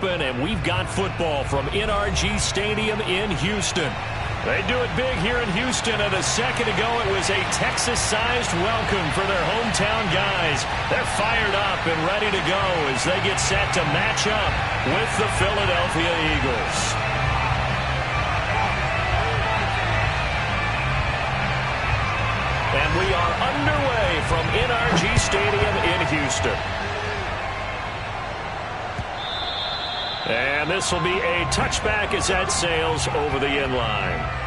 open, and we've got football from NRG Stadium in Houston. They do it big here in Houston, and a second ago it was a Texas-sized welcome for their hometown guys. They're fired up and ready to go as they get set to match up with the Philadelphia Eagles. And we are underway from NRG Stadium in Houston. And this will be a touchback as that sails over the end line.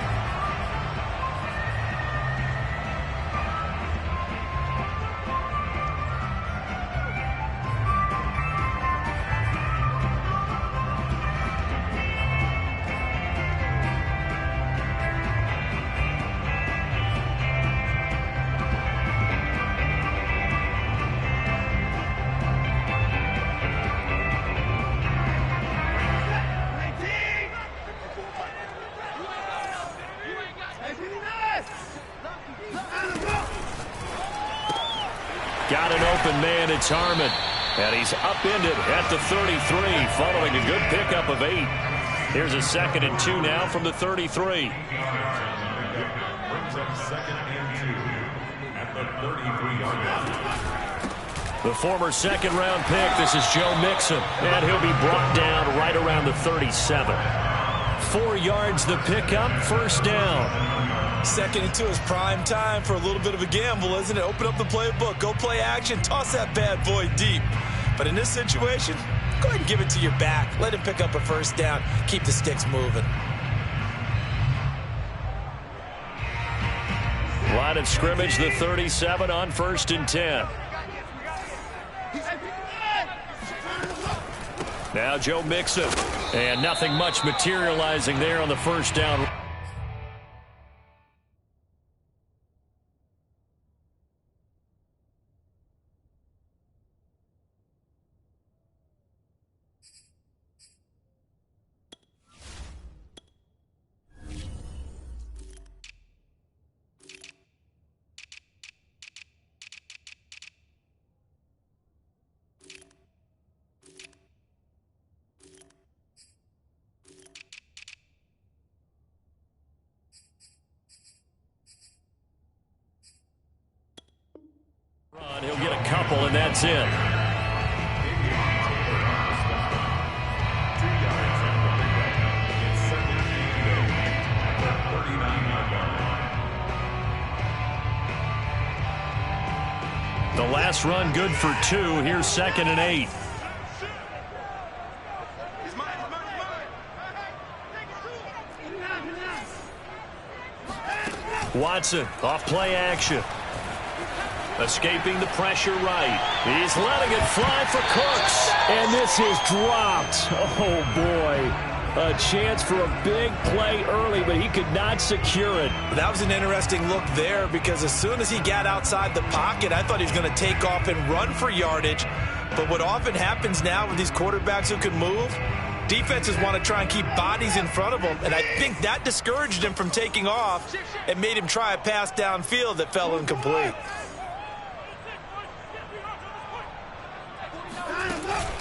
Got an open man, it's Harmon. And he's upended at the 33 following a good pickup of 8. Here's a 2nd and 2 now from the 33. Brings up 2nd and 2 at the 33-yard line. The former second-round pick, this is Joe Mixon. And he'll be brought down right around the 37. 4 yards the pickup, first down. 2nd and 2 is prime time for a little bit of a gamble, isn't it? Open up the playbook, go play action, toss that bad boy deep. But in this situation, go ahead and give it to your back. Let him pick up a first down. Keep the sticks moving. Line of scrimmage, the 37 on 1st and 10. Now Joe Mixon. And nothing much materializing there on the first down. He'll get a couple, and that's it. 2 yards after the pickup. It's 2nd and 8 at the 39-yard line. The last run good for 2. Here's 2nd and 8. Watson off play action. Escaping the pressure right. He's letting it fly for Cooks. And this is dropped. Oh, boy. A chance for a big play early, but he could not secure it. That was an interesting look there because as soon as he got outside the pocket, I thought he was going to take off and run for yardage. But what often happens now with these quarterbacks who can move, defenses want to try and keep bodies in front of them, and I think that discouraged him from taking off and made him try a pass downfield that fell incomplete.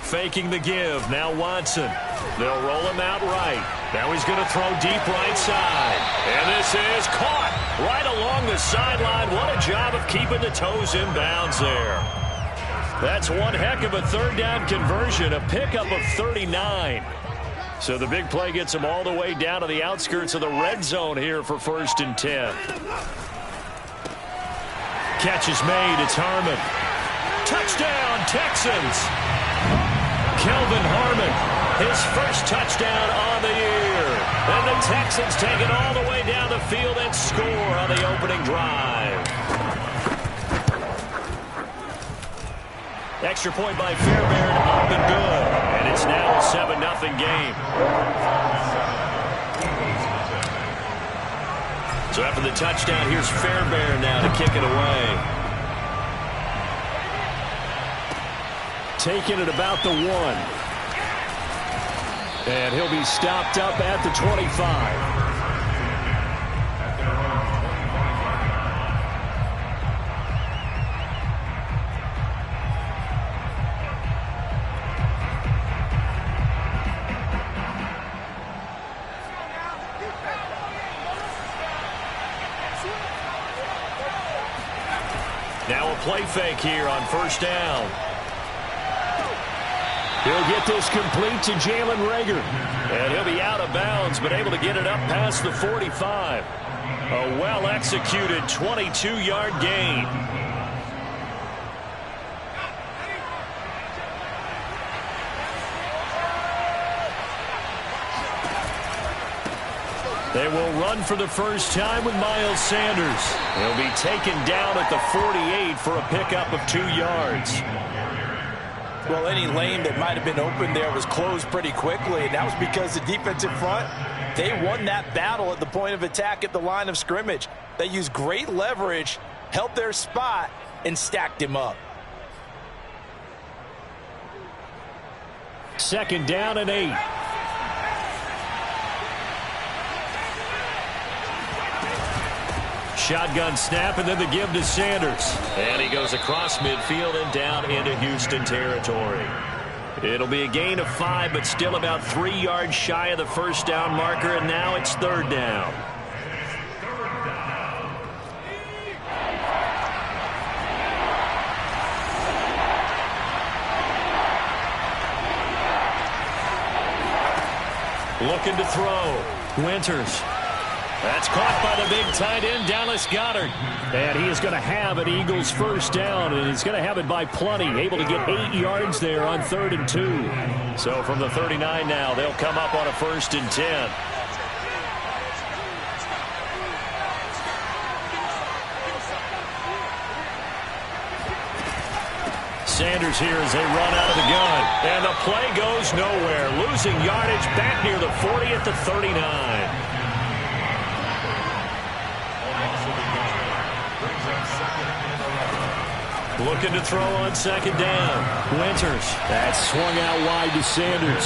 Faking the give. Now Watson. They'll roll him out right. Now he's going to throw deep right side. And this is caught right along the sideline. What a job of keeping the toes in bounds there. That's one heck of a third down conversion. A pickup of 39. So the big play gets him all the way down to the outskirts of the red zone here for 1st and 10. Catch is made. It's Harmon. Touchdown, Texans. Kelvin Harmon, his first touchdown on the year. And the Texans take it all the way down the field and score on the opening drive. Extra point by Fairbairn, up and good. And it's now a 7-0 game. So after the touchdown, here's Fairbairn now to kick it away. Taking it about the 1. And he'll be stopped up at the 25. play fake here on first down. He'll get this complete to Jalen Reagor. And he'll be out of bounds, but able to get it up past the 45. A well-executed 22-yard gain. They will run for the first time with Miles Sanders. He'll be taken down at the 48 for a pickup of 2 yards. Well, any lane that might have been open there was closed pretty quickly, and that was because the defensive front, they won that battle at the point of attack at the line of scrimmage. They used great leverage, held their spot, and stacked him up. 2nd down and 8. Shotgun snap, and then the give to Sanders. And he goes across midfield and down into Houston territory. It'll be a gain of 5, but still about 3 yards shy of the first down marker, and now it's 3rd down. Looking to throw. Winters. That's caught by the big tight end, Dallas Goedert. And he is going to have an Eagles first down, and he's going to have it by plenty. Able to get 8 yards there on 3rd and 2. So from the 39 now, they'll come up on a 1st and 10. Sanders here as they run out of the gun. And the play goes nowhere. Losing yardage back near the 40 at the 39. Looking to throw on 2nd down. Winters. That swung out wide to Sanders.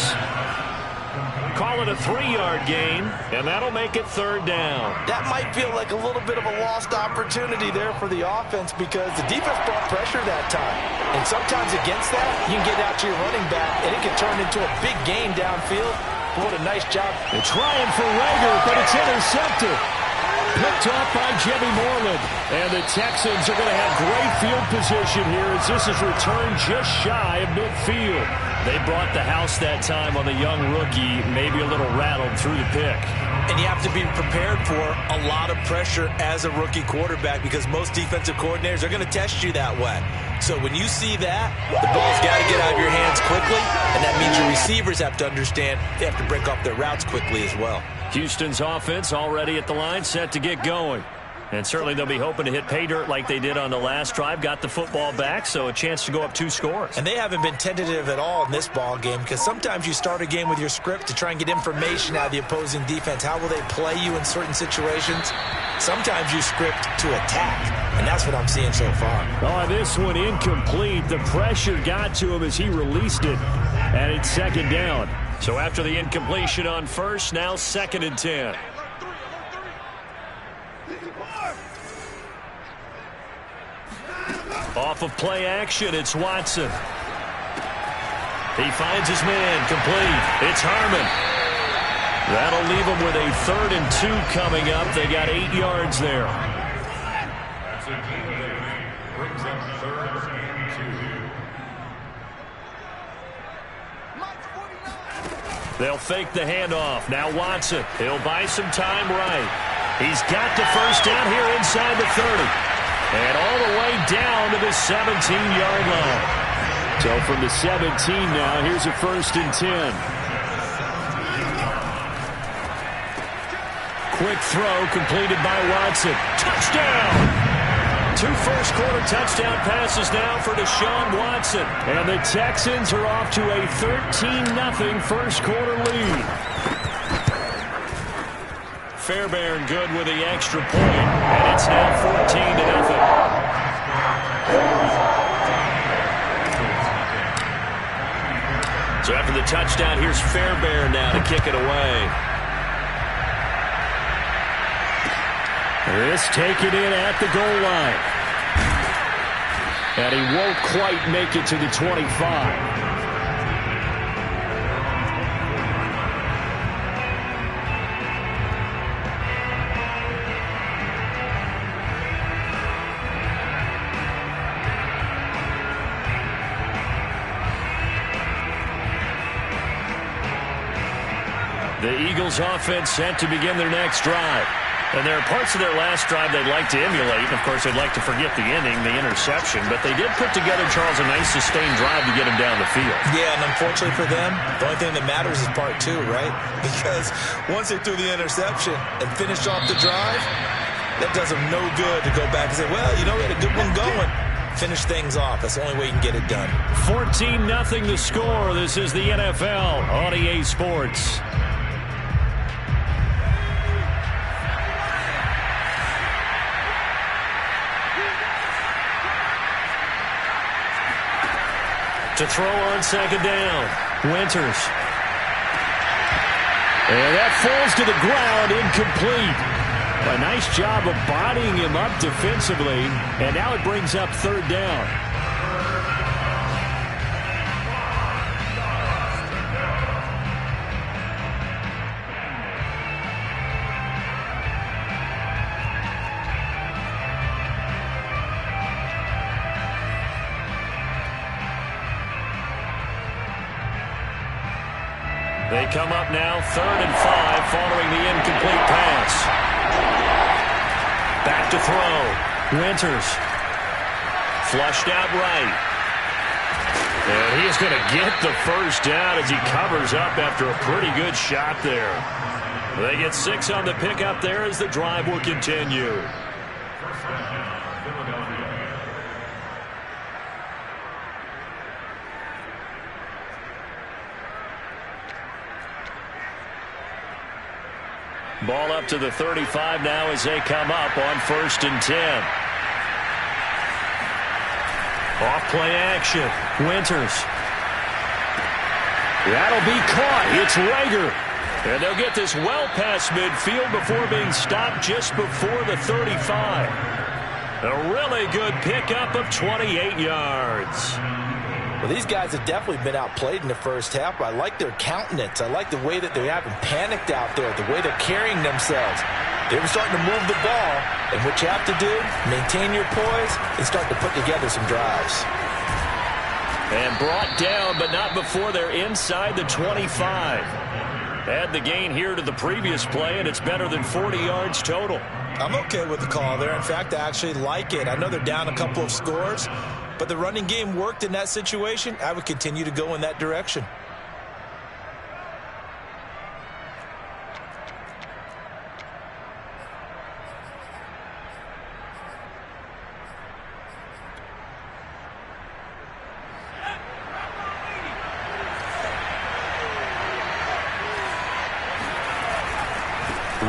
Call it a 3-yard gain, and that'll make it 3rd down. That might feel like a little bit of a lost opportunity there for the offense because the defense brought pressure that time. And sometimes against that, you can get out to your running back, and it can turn into a big gain downfield. What a nice job. They're trying for Reagor, but it's intercepted. Picked off by Jimmy Moreland. And the Texans are going to have great field position here as this is returned just shy of midfield. They brought the house that time on the young rookie, maybe a little rattled through the pick. And you have to be prepared for a lot of pressure as a rookie quarterback because most defensive coordinators are going to test you that way. So when you see that, the ball's got to get out of your hands quickly, and that means your receivers have to understand they have to break off their routes quickly as well. Houston's offense already at the line, set to get going. And certainly they'll be hoping to hit pay dirt like they did on the last drive. Got the football back, so a chance to go up 2 scores. And they haven't been tentative at all in this ball game because sometimes you start a game with your script to try and get information out of the opposing defense. How will they play you in certain situations? Sometimes you script to attack, and that's what I'm seeing so far. Oh, this one incomplete. The pressure got to him as he released it, and it's 2nd down. So after the incompletion on 1st, now 2nd and 10. Off of play action, it's Watson. He finds his man, complete. It's Harmon. That'll leave him with a 3rd and 2 coming up. They got 8 yards there. That's a gain of 8. Brings up 3rd and 2. They'll fake the handoff. Now Watson. He'll buy some time right. He's got the first down here inside the 30. And all the way down to the 17-yard line. So from the 17 now, here's a 1st and 10. Quick throw completed by Watson. Touchdown! 2 first-quarter touchdown passes now for Deshaun Watson. And the Texans are off to a 13-0 first-quarter lead. Fairbairn good with the extra point, and it's now 14-0. So after the touchdown, here's Fairbairn now to kick it away. This taken in at the goal line. And he won't quite make it to the 25. The Eagles offense set to begin their next drive. And there are parts of their last drive they'd like to emulate. And, of course, they'd like to forget the inning, the interception. But they did put together, Charles, a nice sustained drive to get him down the field. Yeah, and unfortunately for them, the only thing that matters is part two, right? Because once they threw the interception and finished off the drive, that does them no good to go back and say, well, you know, we had a good one going. Finish things off. That's the only way you can get it done. 14-0 the score. This is the NFL on EA Sports. To throw on second down, Winters. And that falls to the ground, incomplete. A nice job of bodying him up defensively, and now it brings up third down. They come up now, 3rd and 5, following the incomplete pass. Back to throw. Winters. Flushed out right. And he's going to get the first down as he covers up after a pretty good shot there. They get 6 on the pickup there as the drive will continue. Ball up to the 35 now as they come up on 1st and 10. Off play action. Winters. That'll be caught. It's Rager. And they'll get this well past midfield before being stopped just before the 35. A really good pickup of 28 yards. Well, these guys have definitely been outplayed in the first half. I like their countenance. I like the way that they haven't panicked out there, the way they're carrying themselves. They were starting to move the ball, and what you have to do, maintain your poise and start to put together some drives. And brought down, but not before they're inside the 25. Add the gain here to the previous play, and it's better than 40 yards total. I'm okay with the call there. In fact, I actually like it. I know they're down a couple of scores, but the running game worked in that situation. I would continue to go in that direction.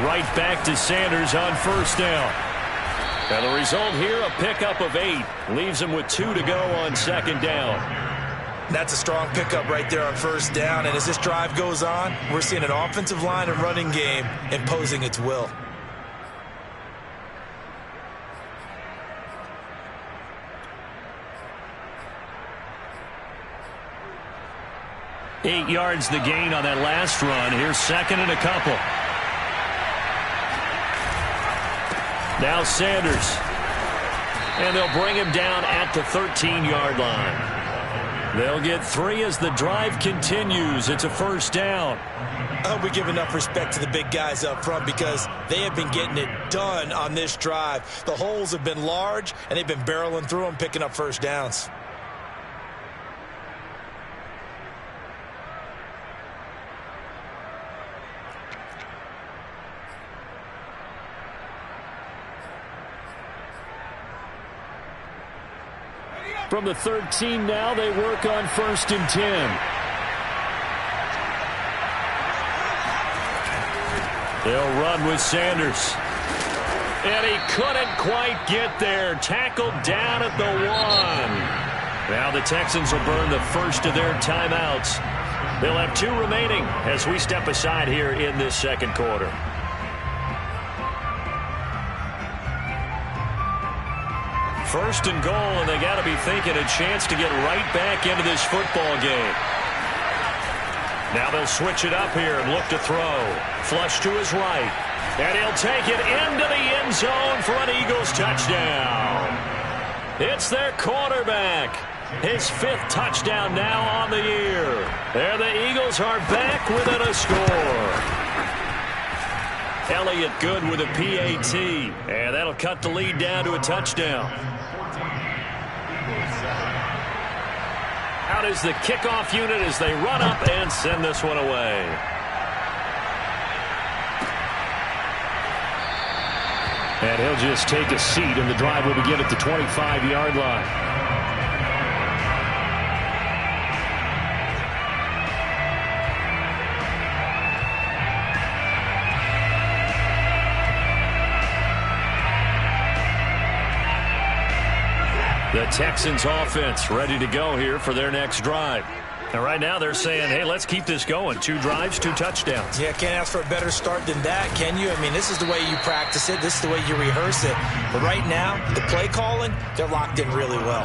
Right back to Sanders on 1st down. And the result here, a pickup of 8. Leaves him with 2 to go on 2nd down. That's a strong pickup right there on 1st down. And as this drive goes on, we're seeing an offensive line and running game imposing its will. Eight yards the gain on that last run. Here's 2nd and a couple. Now Sanders. And they'll bring him down at the 13-yard line. They'll get 3 as the drive continues. It's a 1st down. I hope we give enough respect to the big guys up front because they have been getting it done on this drive. The holes have been large, and they've been barreling through them, picking up 1st downs. From the 13 now, they work on 1st and 10. They'll run with Sanders. And he couldn't quite get there. Tackled down at the 1. Now the Texans will burn the first of their timeouts. They'll have 2 remaining as we step aside here in this 2nd quarter. First and goal, and they got to be thinking a chance to get right back into this football game. Now they'll switch it up here and look to throw. Flush to his right. And he'll take it into the end zone for an Eagles touchdown. It's their quarterback. His 5th touchdown now on the year. There the Eagles are back within a score. Elliott good with a PAT. And that'll cut the lead down to a touchdown. Out is the kickoff unit as they run up and send this one away. And he'll just take a seat, and the drive will begin at the 25-yard line. The Texans offense ready to go here for their next drive. And right now they're saying, hey, let's keep this going. 2 drives, 2 touchdowns. Yeah, can't ask for a better start than that, can you? I mean, this is the way you practice it. This is the way you rehearse it. But right now, the play calling, they're locked in really well.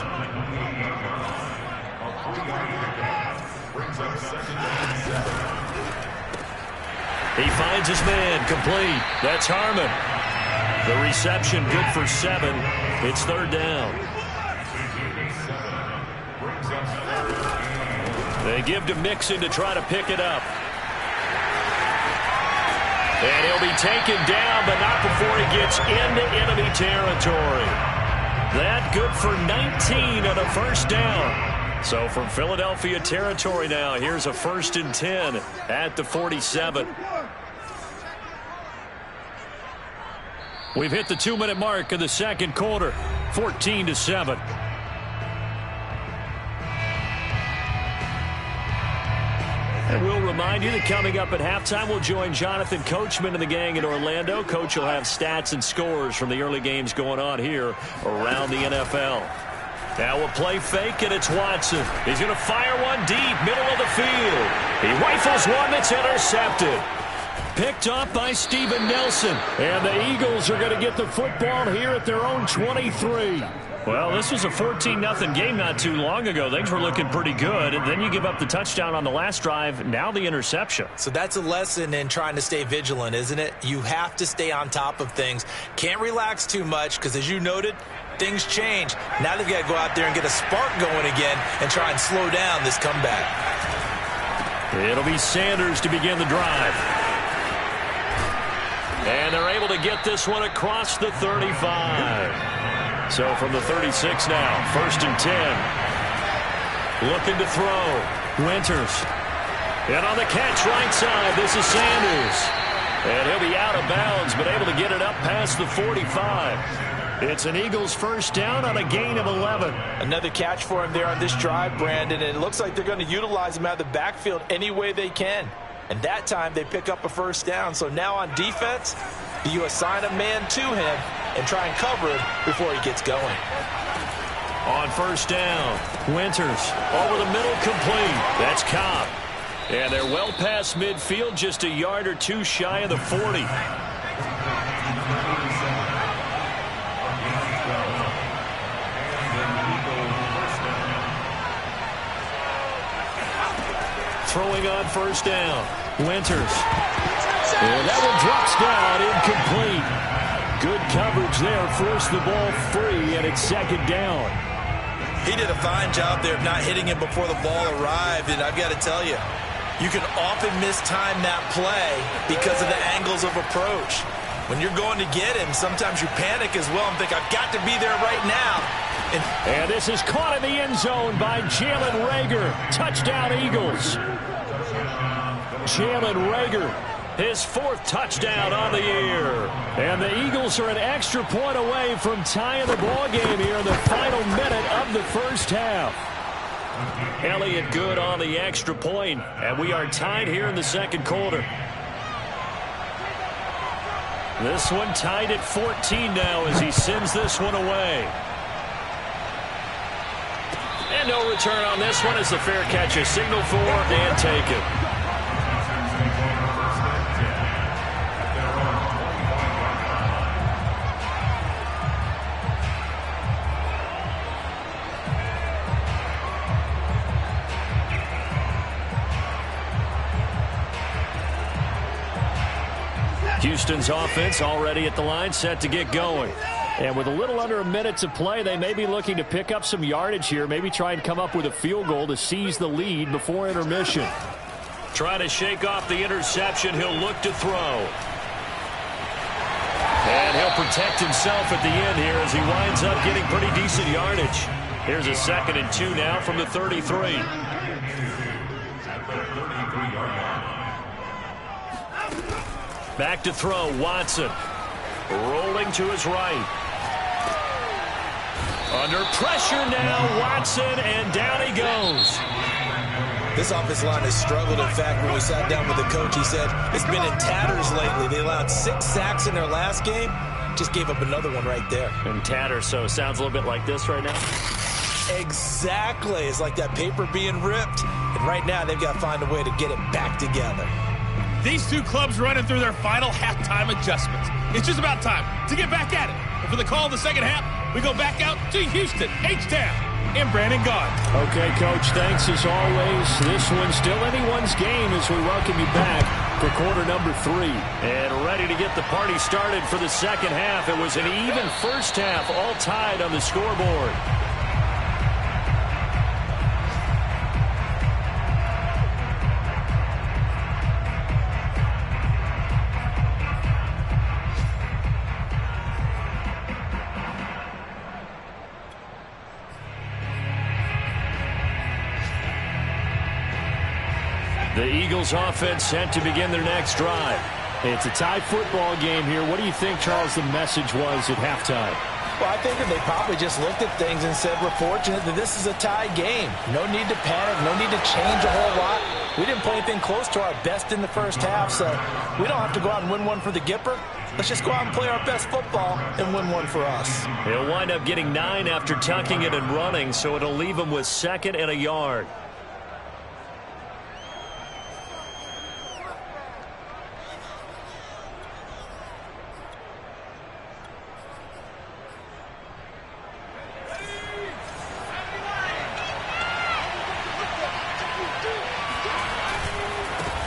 He finds his man, complete. That's Harmon. The reception good for 7. It's 3rd down. They give to Mixon to try to pick it up. And he'll be taken down, but not before he gets into enemy territory. That good for 19 on a 1st down. So from Philadelphia territory now, here's a 1st and 10 at the 47. We've hit the 2-minute mark of the 2nd quarter, 14-7. And we'll remind you that coming up at halftime, we'll join Jonathan Coachman and the gang in Orlando. Coach will have stats and scores from the early games going on here around the NFL. Now we'll play fake, and it's Watson. He's going to fire one deep, middle of the field. He rifles one that's intercepted. Picked off by Steven Nelson. And the Eagles are going to get the football here at their own 23. Well, this was a 14-0 game not too long ago. Things were looking pretty good. And then you give up the touchdown on the last drive. Now the interception. So that's a lesson in trying to stay vigilant, isn't it? You have to stay on top of things. Can't relax too much because, as you noted, things change. Now they've got to go out there and get a spark going again and try and slow down this comeback. It'll be Sanders to begin the drive. And they're able to get this one across the 35. So from the 36 now, 1st and 10. Looking to throw. Winters. And on the catch right side, this is Sanders. And he'll be out of bounds, but able to get it up past the 45. It's an Eagles 1st down on a gain of 11. Another catch for him there on this drive, Brandon. And it looks like they're going to utilize him out of the backfield any way they can. And that time they pick up a 1st down. So now on defense, do you assign a man to him and try and cover him before he gets going? On 1st down, Winters over the middle, complete. That's Cobb. And they're well past midfield, just a yard or 2 shy of the 40. Throwing on 1st down, Winters. And that one drops down, incomplete. Good coverage there, forced the ball free, and it's 2nd down. He did a fine job there of not hitting him before the ball arrived, and I've got to tell you, you can often mistime that play because of the angles of approach. When you're going to get him, sometimes you panic as well and think, I've got to be there right now. And this is caught in the end zone by Jalen Reagor. Touchdown, Eagles. Jalen Reagor, his 4th touchdown on the year. And the Eagles are an extra point away from tying the ball game here in the final minute of the 1st half. Elliott good on the extra point, and we are tied here in the 2nd quarter. This one tied at 14 now as he sends this one away. And no return on this one as the fair catch is signaled for and taken. Houston's offense already at the line, set to get going. And with a little under a minute to play, they may be looking to pick up some yardage here, maybe try and come up with a field goal to seize the lead before intermission. Trying to shake off the interception, he'll look to throw. And he'll protect himself at the end here as he winds up getting pretty decent yardage. Here's a 2nd and 2 now from the 33. Back to throw, Watson. Rolling to his right. Under pressure now, Watson, and down he goes. This offensive line has struggled. In fact, when we sat down with the coach, he said it's been in tatters lately. They allowed 6 sacks in their last game. Just gave up another one right there. In tatters, so it sounds a little bit like this right now. Exactly. It's like that paper being ripped. And right now, they've got to find a way to get it back together. These two clubs running through their final halftime adjustments. It's just about time to get back at it. And for the call of the second half, we go back out to Houston, H-Town, and Brandon Gaudin. Okay, Coach, thanks as always. This one's still anyone's game as we welcome you back for quarter number 3. And ready to get the party started for the second half. It was an even first half, all tied on the scoreboard. The Eagles offense set to begin their next drive. It's a tie football game here. What do you think, Charles, the message was at halftime? Well, I think that they probably just looked at things and said, we're fortunate that this is a tie game. No need to panic, no need to change a whole lot. We didn't play anything close to our best in the first half, so we don't have to go out and win one for the Gipper. Let's just go out and play our best football and win one for us. He'll wind up getting 9 after tucking it and running, so it'll leave him with 2nd and a yard.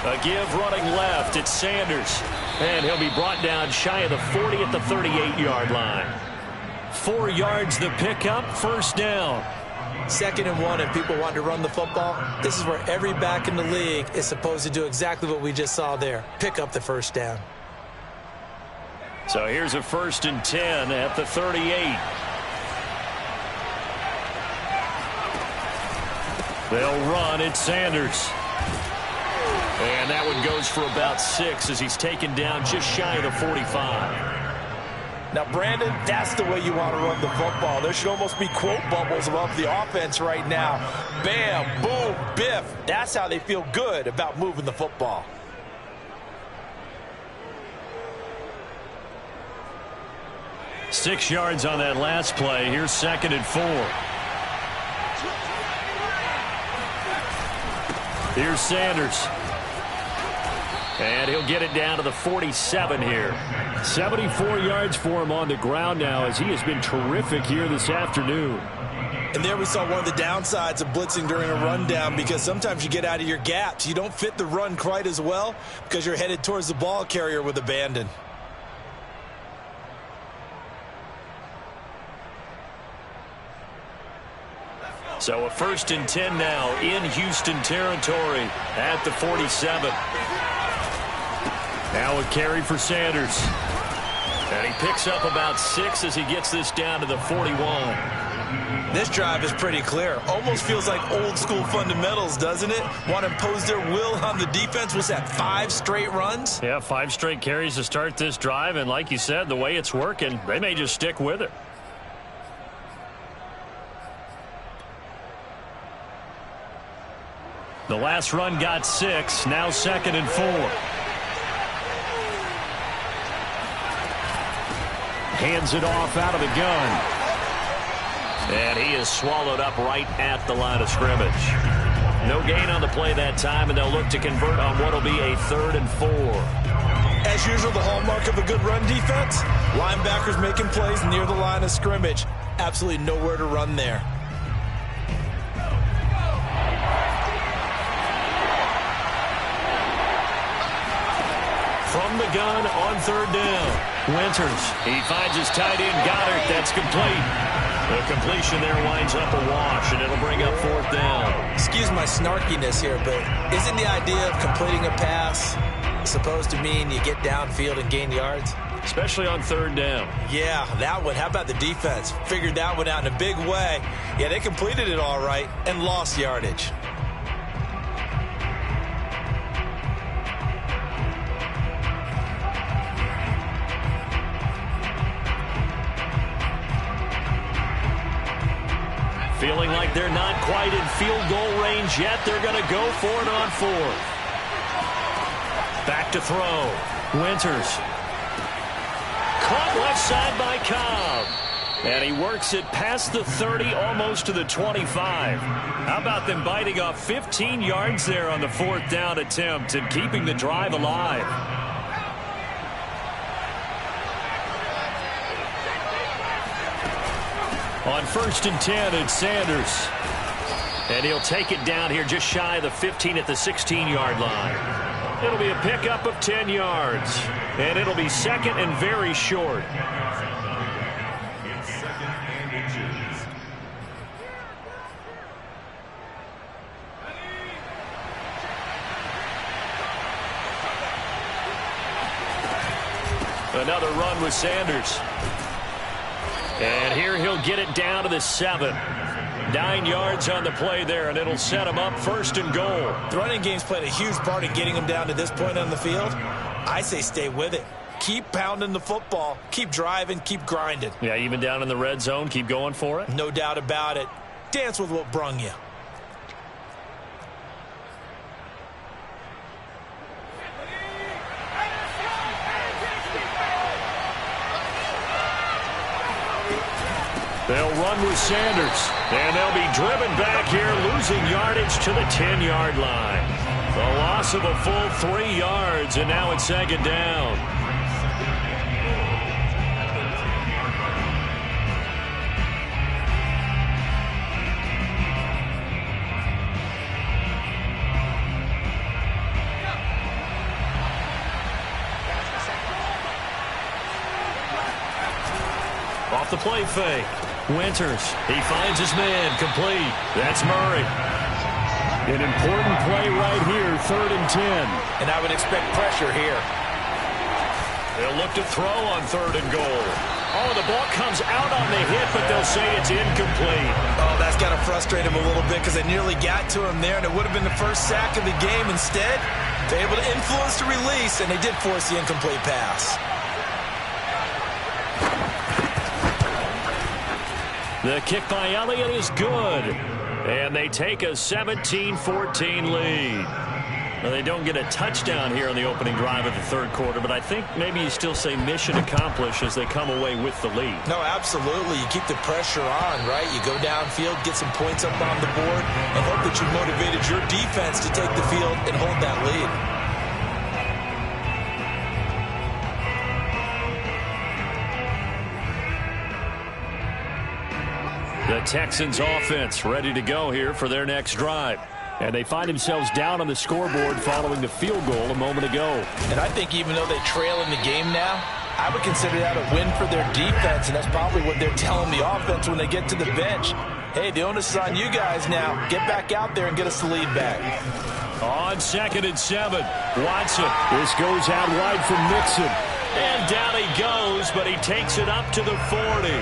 A give running left. It's Sanders. And he'll be brought down shy of the 40 at the 38-yard line. 4 yards the pickup, first down. 2nd and 1, and people want to run the football. This is where every back in the league is supposed to do exactly what we just saw there. Pick up the first down. So here's a 1st and 10 at the 38. They'll run. It's Sanders. And that one goes for about 6 as he's taken down just shy of the 45. Now, Brandon, that's the way you want to run the football. There should almost be quote bubbles above the offense right now. Bam, boom, biff. That's how they feel good about moving the football. Six yards on that last play. Here's 2nd and 4. Here's Sanders. And he'll get it down to the 47 here. 74 yards for him on the ground now as he has been terrific here this afternoon. And there we saw one of the downsides of blitzing during a rundown, because sometimes you get out of your gaps. You don't fit the run quite as well because you're headed towards the ball carrier with abandon. So a 1st and 10 now in Houston territory at the 47. Now a carry for Sanders. And he picks up about 6 as he gets this down to the 41. This drive is pretty clear. Almost feels like old school fundamentals, doesn't it? Want to impose their will on the defense. Was that 5 straight runs? Yeah, 5 straight carries to start this drive. And like you said, the way it's working, they may just stick with it. The last run got 6. Now 2nd and 4. Hands it off out of the gun. And he is swallowed up right at the line of scrimmage. No gain on the play that time, and they'll look to convert on what will be a 3rd and 4. As usual, the hallmark of a good run defense, linebackers making plays near the line of scrimmage. Absolutely nowhere to run there. From the gun on 3rd down. Winters. He finds his tight end, Goddard. That's complete. The completion there winds up a wash, and it'll bring up 4th down. Excuse my snarkiness here, but isn't the idea of completing a pass supposed to mean you get downfield and gain yards? especially on third down. Yeah, that one. How about the defense? Figured that one out in a big way. Yeah, they completed it all right and lost yardage. Feeling like they're not quite in field goal range yet. They're going to go for it on fourth. Back to throw. Winters. Caught left side by Cobb. And he works it past the 30, almost to the 25. How about them biting off 15 yards there on the fourth down attempt and keeping the drive alive? On 1st and 10, it's Sanders. And he'll take it down here just shy of the 15 at the 16-yard line. It'll be a pickup of 10 yards. And it'll be second and very short. It's second and inches. Another run with Sanders. And here he'll get it down to the 7. 9 yards on the play there, and it'll set him up 1st and goal. The running game's played a huge part in getting him down to this point on the field. I say stay with it. Keep pounding the football. Keep driving. Keep grinding. Yeah, even down in the red zone, keep going for it. No doubt about it. Dance with what brung you. They'll run with Sanders, and they'll be driven back here, losing yardage to the 10-yard line. The loss of a full 3 yards, and now it's second down. Off the play fake. Winters, he finds his man, complete. That's Murray. An important play right here, 3rd and 10. And I would expect pressure here. They'll look to throw on 3rd and goal. Oh, the ball comes out on the hit, but they'll say it's incomplete. Oh, that's got to frustrate him a little bit because they nearly got to him there, and it would have been the first sack of the game. Instead, they're able to influence the release, and they did force the incomplete pass. The kick by Elliott is good. And they take a 17-14 lead. Now, they don't get a touchdown here in the opening drive of the third quarter, but I think maybe you still say mission accomplished as they come away with the lead. No, absolutely. You keep the pressure on, right? You go downfield, get some points up on the board, and hope that you've motivated your defense to take the field and hold that lead. The Texans offense ready to go here for their next drive. And they find themselves down on the scoreboard following the field goal a moment ago. And I think even though they trail in the game now, I would consider that a win for their defense, and that's probably what they're telling the offense when they get to the bench. Hey, the onus is on you guys now. Get back out there and get us the lead back. On 2nd and 7, Watson. This goes out wide from Nixon. And down he goes, but he takes it up to the 40.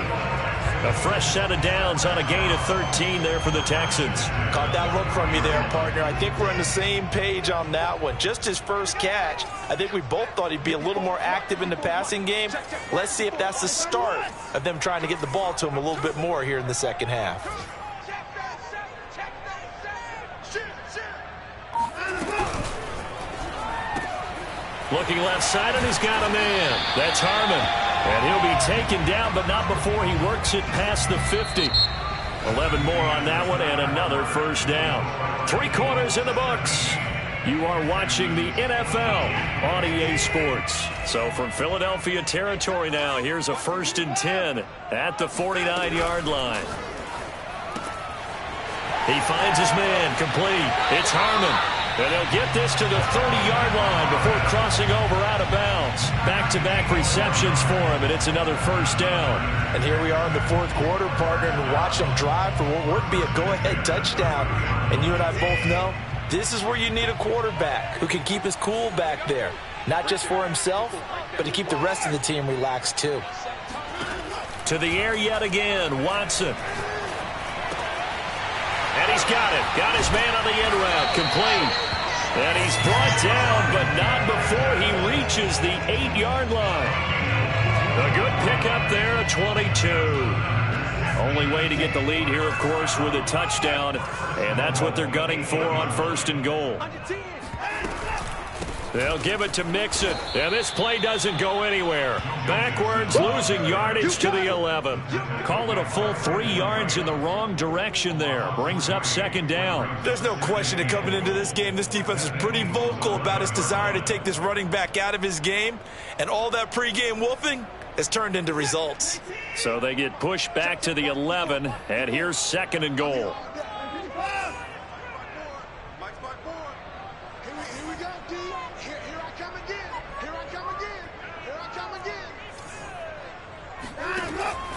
A fresh set of downs on a gain of 13 there for the Texans. Caught that look from you there, partner. I think we're on the same page on that one. Just his first catch, I think we both thought he'd be a little more active in the passing game. Let's see if that's the start of them trying to get the ball to him a little bit more here in the second half. Looking left side, and he's got a man. That's Harmon. And he'll be taken down, but not before he works it past the 50. 11 more on that one, and another first down. 3 quarters in the books. You are watching the NFL on EA Sports. So from Philadelphia territory now, here's a 1st and 10 at the 49-yard line. He finds his man, complete. It's Harmon. And they'll get this to the 30-yard line before crossing over out of bounds. Back-to-back receptions for him, and it's another first down. And here we are in the fourth quarter, partner, and watch them drive for what would be a go-ahead touchdown. And you and I both know this is where you need a quarterback who can keep his cool back there. not just for himself, but to keep the rest of the team relaxed too. To the air yet again, Watson. And he's got it. Got his man on the end route. Complete. And he's brought down, but not before he reaches the 8-yard line. A good pickup there at 22. Only way to get the lead here, of course, with a touchdown. And that's what they're gunning for on 1st and goal. They'll give it to Mixon. And this play doesn't go anywhere. Backwards, losing yardage to the 11. Call it a full 3 yards in the wrong direction there. Brings up 2nd down. There's no question that coming into this game, this defense is pretty vocal about its desire to take this running back out of his game. And all that pregame wolfing has turned into results. So they get pushed back to the 11. And here's 2nd and goal.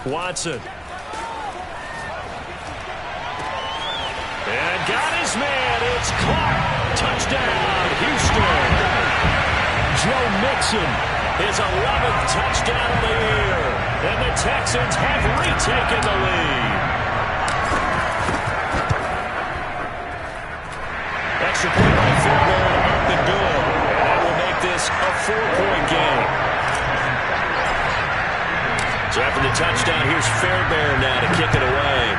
Watson. And got his man. It's caught. Touchdown, Houston. Joe Mixon, his 11th touchdown of the year. And the Texans have retaken the lead. Extra point by Fairbairn, up and good. And that will make this a 4-point game. So after the touchdown, here's Fairbairn now to kick it away.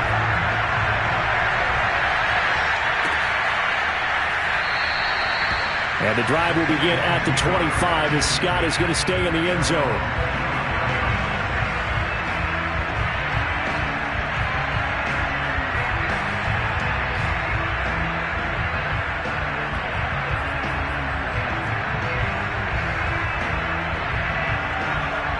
And the drive will begin at the 25 as Scott is going to stay in the end zone.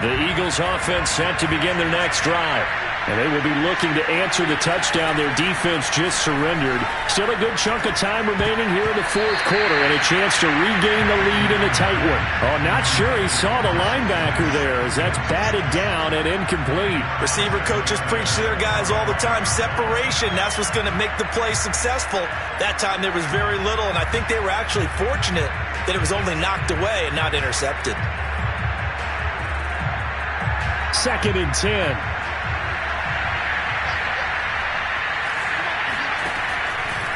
The Eagles offense set to begin their next drive. And they will be looking to answer the touchdown their defense just surrendered. Still a good chunk of time remaining here in the 4th quarter and a chance to regain the lead in a tight one. Oh, not sure he saw the linebacker there as that's batted down and incomplete. Receiver coaches preach to their guys all the time. Separation, that's what's going to make the play successful. That time there was very little, and I think they were actually fortunate that it was only knocked away and not intercepted. 2nd and 10.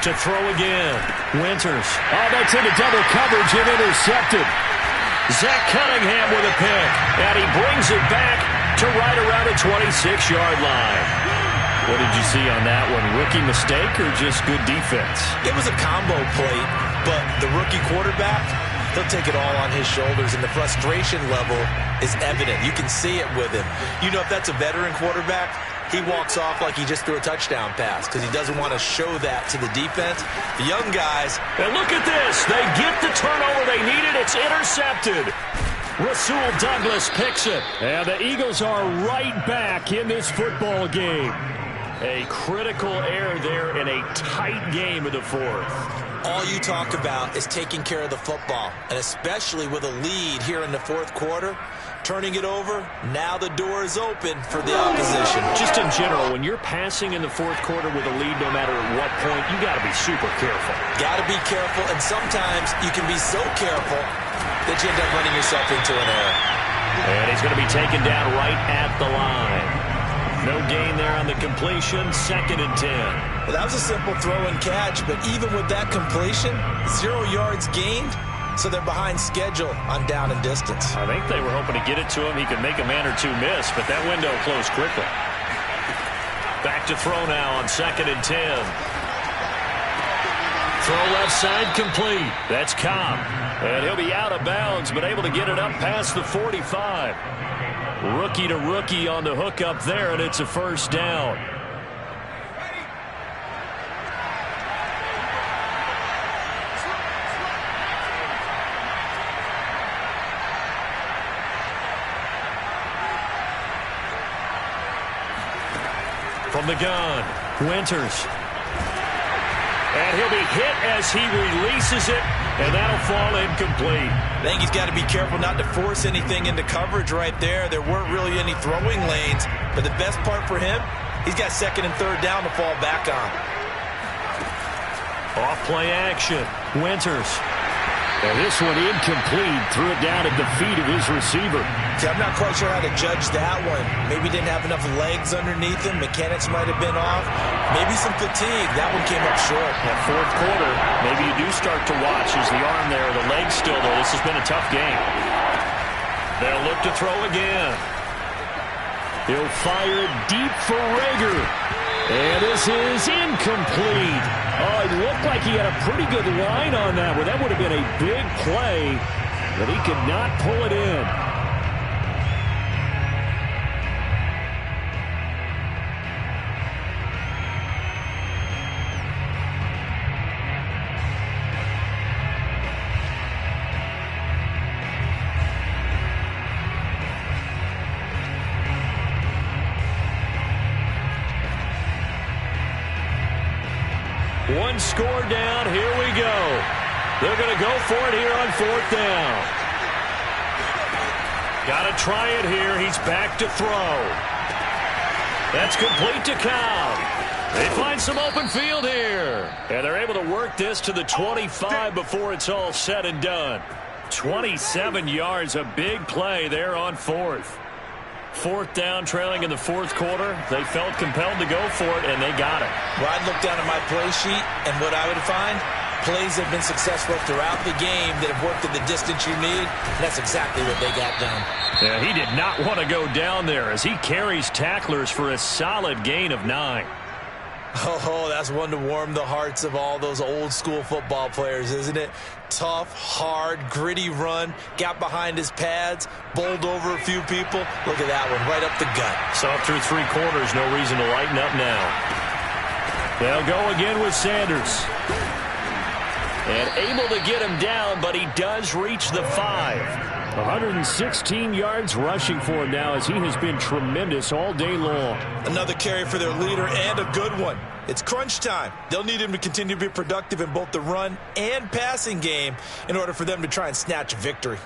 To throw again. Winters. Oh, that's into double coverage and intercepted. Zach Cunningham with a pick. And he brings it back to right around the 26-yard line. What did you see on that one? Rookie mistake or just good defense? It was a combo play, but the rookie quarterback, he'll take it all on his shoulders, and the frustration level is evident. You can see it with him. You know, if that's a veteran quarterback, he walks off like he just threw a touchdown pass because he doesn't want to show that to the defense. The young guys. And look at this. They get the turnover they needed. It's intercepted. Rasul Douglas picks it. And the Eagles are right back in this football game. A critical error there in a tight game in the 4th. All you talk about is taking care of the football, and especially with a lead here in the 4th quarter, turning it over, now the door is open for the opposition. Just in general, when you're passing in the 4th quarter with a lead, no matter at what point, you got to be super careful. Got to be careful, and sometimes you can be so careful that you end up running yourself into an error. And he's going to be taken down right at the line. No gain there on the completion, 2nd and 10. Well, that was a simple throw and catch, but even with that completion, 0 yards gained, so they're behind schedule on down and distance. I think they were hoping to get it to him. He could make a man or two miss, but that window closed quickly. Back to throw now on 2nd and 10. Throw left side complete. That's Cobb. And he'll be out of bounds, but able to get it up past the 45. Rookie to rookie on the hook up there, and it's a 1st down. From the gun, Winters. And he'll be hit as he releases it, and that'll fall incomplete. I think he's got to be careful not to force anything into coverage right there. There weren't really any throwing lanes, but the best part for him, he's got 2nd and 3rd down to fall back on. Off play action, Winters. And this one incomplete. Threw it down at the feet of his receiver. See, I'm not quite sure how to judge that one. Maybe didn't have enough legs underneath him. Mechanics might have been off. Maybe some fatigue. That one came up short. That fourth quarter, maybe you do start to watch. Is the arm there, the leg's still there? This has been a tough game. They'll look to throw again. He'll fire deep for Rager. And this is incomplete. Oh, it looked like he had a pretty good line on that one. That would have been a big play, but he could not pull it in. One score down. Here we go. They're going to go for it here on fourth down. Got to try it here. He's back to throw. That's complete to Cobb. They find some open field here. And they're able to work this to the 25 before it's all said and done. 27 yards, a big play there on fourth. Fourth down, trailing in the fourth quarter. They felt compelled to go for it, and they got it. Well, I'd look down at my play sheet, and what I would find, plays have been successful throughout the game that have worked at the distance you need. And that's exactly what they got done. Yeah, he did not want to go down there as he carries tacklers for a solid gain of 9. Oh, that's one to warm the hearts of all those old school football players, isn't it? Tough, hard, gritty run, got behind his pads, bowled over a few people. Look at that one, right up the gut. Saw it through 3 quarters, no reason to lighten up now. They'll go again with Sanders. And able to get him down, but he does reach the 5. 116 yards rushing for him now as he has been tremendous all day long. Another carry for their leader and a good one. It's crunch time. They'll need him to continue to be productive in both the run and passing game in order for them to try and snatch a victory.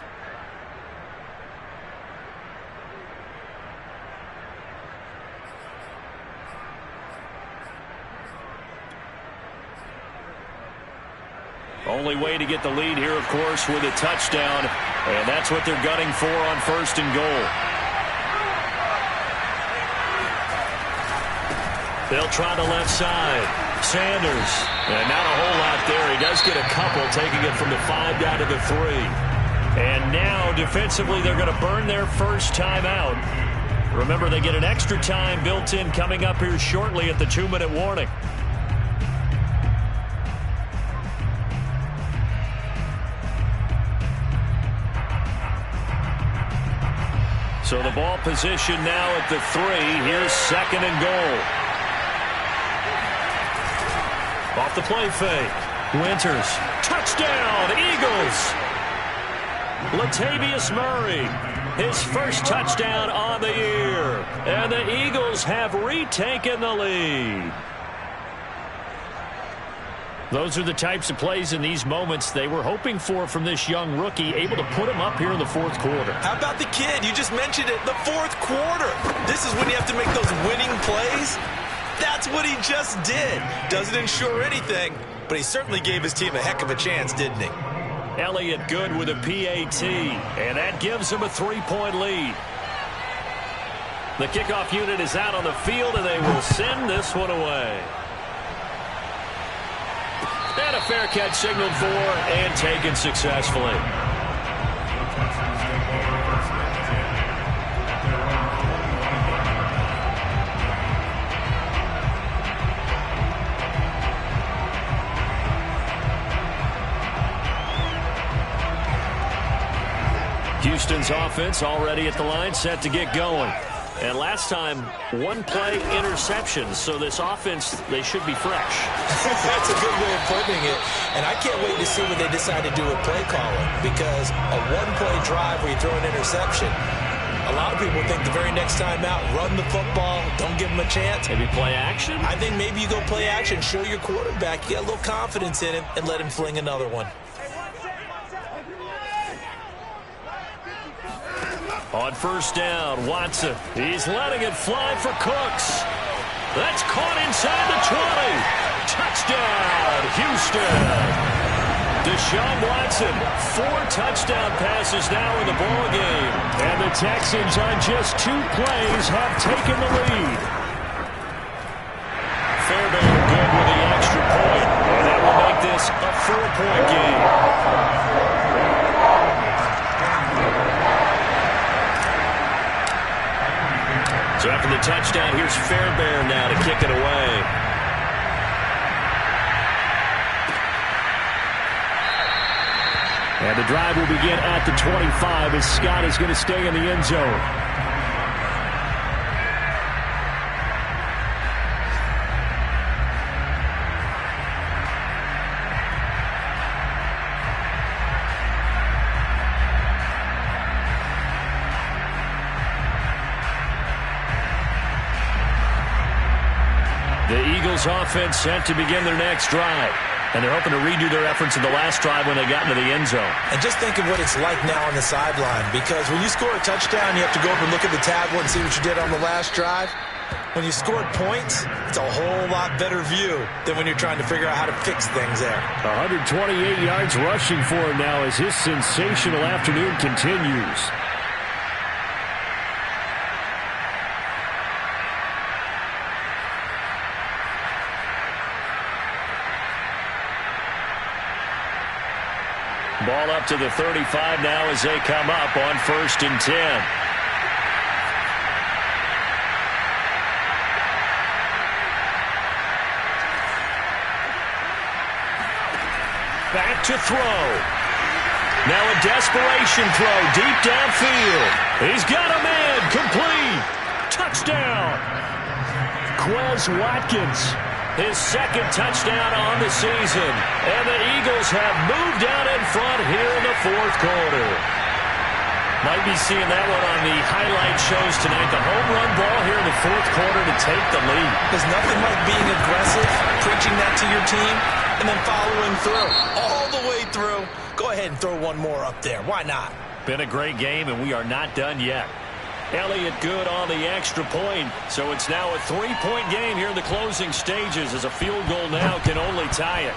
Only way to get the lead here, of course, with a touchdown. And that's what they're gunning for on first and goal. They'll try the left side. Sanders. And not a whole lot there. He does get a couple, taking it from the 5 down to the 3. And now, defensively, they're going to burn their first time out. Remember, they get an extra time built in coming up here shortly at the 2-minute warning. So the ball position now at the 3. Here's second and goal. Off the play fake. Winters. Touchdown, Eagles. Latavius Murray. His first touchdown on the year. And the Eagles have retaken the lead. Those are the types of plays in these moments they were hoping for from this young rookie, able to put him up here in the fourth quarter. How about the kid? You just mentioned it, the fourth quarter. This is when you have to make those winning plays. That's what he just did. Doesn't ensure anything, but he certainly gave his team a heck of a chance, didn't he? Elliott good with a PAT, and that gives him a 3-point lead. The kickoff unit is out on the field, and they will send this one away. And a fair catch signaled for and taken successfully. Houston's offense already at the line, set to get going. And last time, 1-play interception, so this offense, they should be fresh. That's a good way of putting it. And I can't wait to see what they decide to do with play calling, because a 1-play drive where you throw an interception, a lot of people think the very next time out, run the football, don't give them a chance. Maybe play action? I think maybe you go play action, show your quarterback you got a little confidence in him, and let him fling another one. On first down, Watson. He's letting it fly for Cooks. That's caught inside the 20. Touchdown, Houston. Deshaun Watson, 4 touchdown passes now in the ball game. And the Texans on just 2 plays have taken the lead. Fairbairn good with the extra point, and that will make this a 4-point game. So after the touchdown, here's Fairbairn now to kick it away. And the drive will begin at the 25 as Scott is going to stay in the end zone. The Eagles offense set to begin their next drive. And they're hoping to redo their efforts in the last drive when they got into the end zone. And just think of what it's like now on the sideline, because when you score a touchdown, you have to go over and look at the tablet and see what you did on the last drive. When you scored points, it's a whole lot better view than when you're trying to figure out how to fix things there. 128 yards rushing for him now as his sensational afternoon continues. Ball up to the 35 now as they come up on 1st and 10. Back to throw. Now a desperation throw deep downfield. He's got a man. Complete. Touchdown. Quez Watkins. His 2nd touchdown on the season. And the Eagles have moved out in front here in the 4th quarter. Might be seeing that one on the highlight shows tonight. The home run ball here in the 4th quarter to take the lead. There's nothing like being aggressive, preaching that to your team, and then following through. All the way through. Go ahead and throw one more up there. Why not? Been a great game, and we are not done yet. Elliott good on the extra point, so it's now a 3-point game here in the closing stages as a field goal now can only tie it.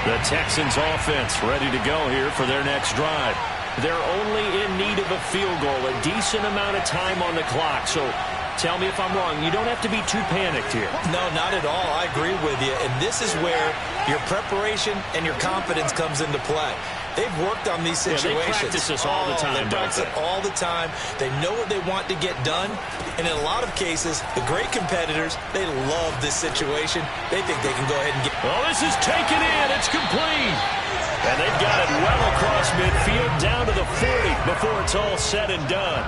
The Texans offense ready to go here for their next drive. They're only in need of a field goal, a decent amount of time on the clock. So tell me if I'm wrong. You don't have to be too panicked here. No, not at all. I agree with you. And this is where your preparation and your confidence comes into play. They've worked on these situations. Yeah, they practice this all the time. They practice it all the time. They know what they want to get done. And in a lot of cases, the great competitors, they love this situation. They think they can go ahead and get... Oh, this is taken in. It's complete. And they've got it well across midfield down to the 40 before it's all said and done.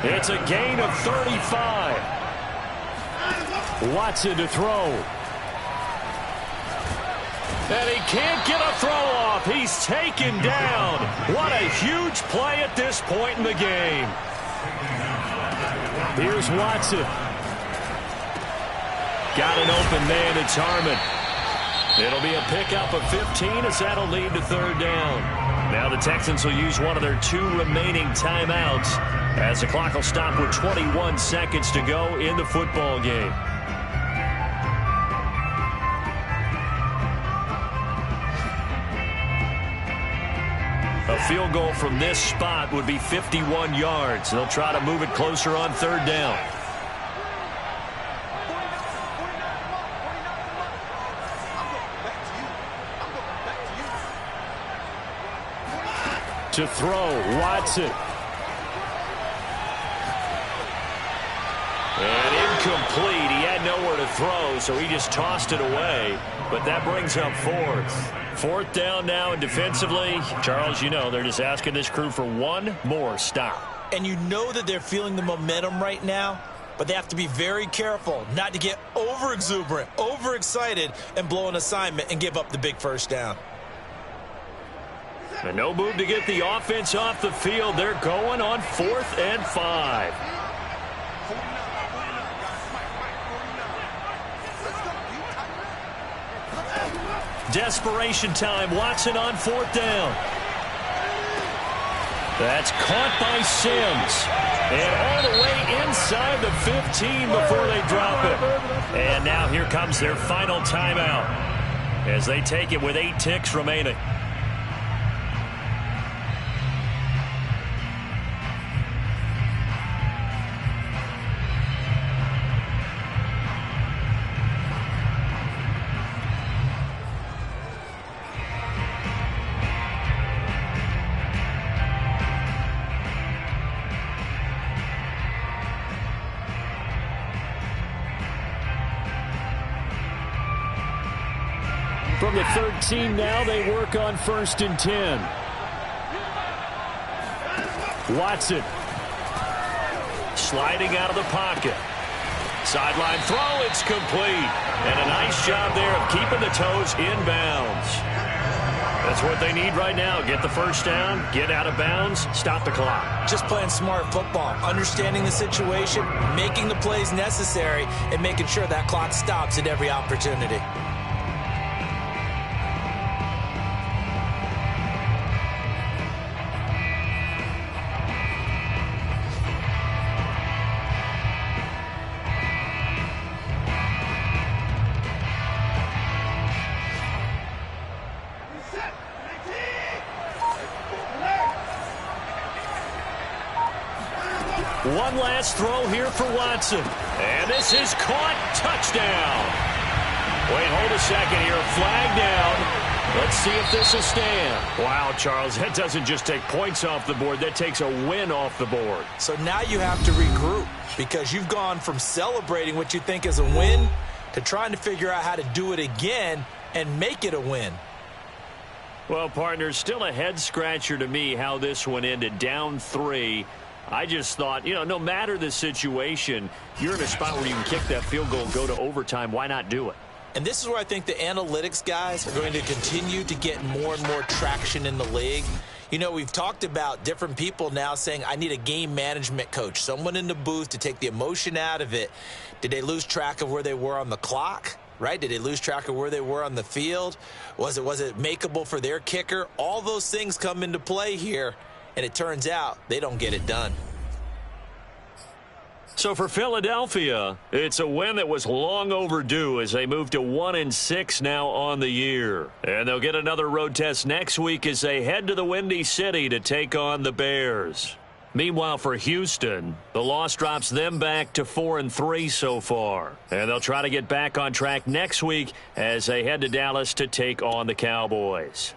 It's a gain of 35. Watson to throw. And he can't get a throw off. He's taken down. What a huge play at this point in the game. Here's Watson. Got an open man. It's Harmon. It'll be a pickup of 15 as that'll lead to 3rd down. Now the Texans will use one of their 2 remaining timeouts as the clock will stop with 21 seconds to go in the football game. A field goal from this spot would be 51 yards. They'll try to move it closer on 3rd down. To throw, Watson. And incomplete. He had nowhere to throw, so he just tossed it away. But that brings up 4th. 4th down now, and defensively, Charles, you know, they're just asking this crew for one more stop. And you know that they're feeling the momentum right now, but they have to be very careful not to get over-exuberant, over-excited, and blow an assignment and give up the big 1st down. And no move to get the offense off the field. They're going on 4th and 5. Desperation time. Watson on 4th down. That's caught by Sims. And all the way inside the 15 before they drop it. And now here comes their final timeout as they take it with 8 ticks remaining. From the 13 now, they work on 1st and 10. Watson. Sliding out of the pocket. Sideline throw, it's complete. And a nice job there of keeping the toes inbounds. That's what they need right now. Get the first down, get out of bounds, stop the clock. Just playing smart football, understanding the situation, making the plays necessary, and making sure that clock stops at every opportunity. One last throw here for Watson. And this is caught. Touchdown. Wait, hold a second here. Flag down. Let's see if this will stand. Wow, Charles, that doesn't just take points off the board. That takes a win off the board. So now you have to regroup because you've gone from celebrating what you think is a win to trying to figure out how to do it again and make it a win. Well, partner, still a head-scratcher to me how this one ended. Down 3. I just thought, no matter the situation, you're in a spot where you can kick that field goal and go to overtime. Why not do it? And this is where I think the analytics guys are going to continue to get more and more traction in the league. We've talked about different people now saying, I need a game management coach, someone in the booth to take the emotion out of it. Did they lose track of where they were on the clock? Right? Did they lose track of where they were on the field? Was it makeable for their kicker? All those things come into play here. And it turns out they don't get it done. So for Philadelphia, it's a win that was long overdue as they move to 1-6 now on the year. And they'll get another road test next week as they head to the Windy City to take on the Bears. Meanwhile, for Houston, the loss drops them back to 4-3 so far. And they'll try to get back on track next week as they head to Dallas to take on the Cowboys.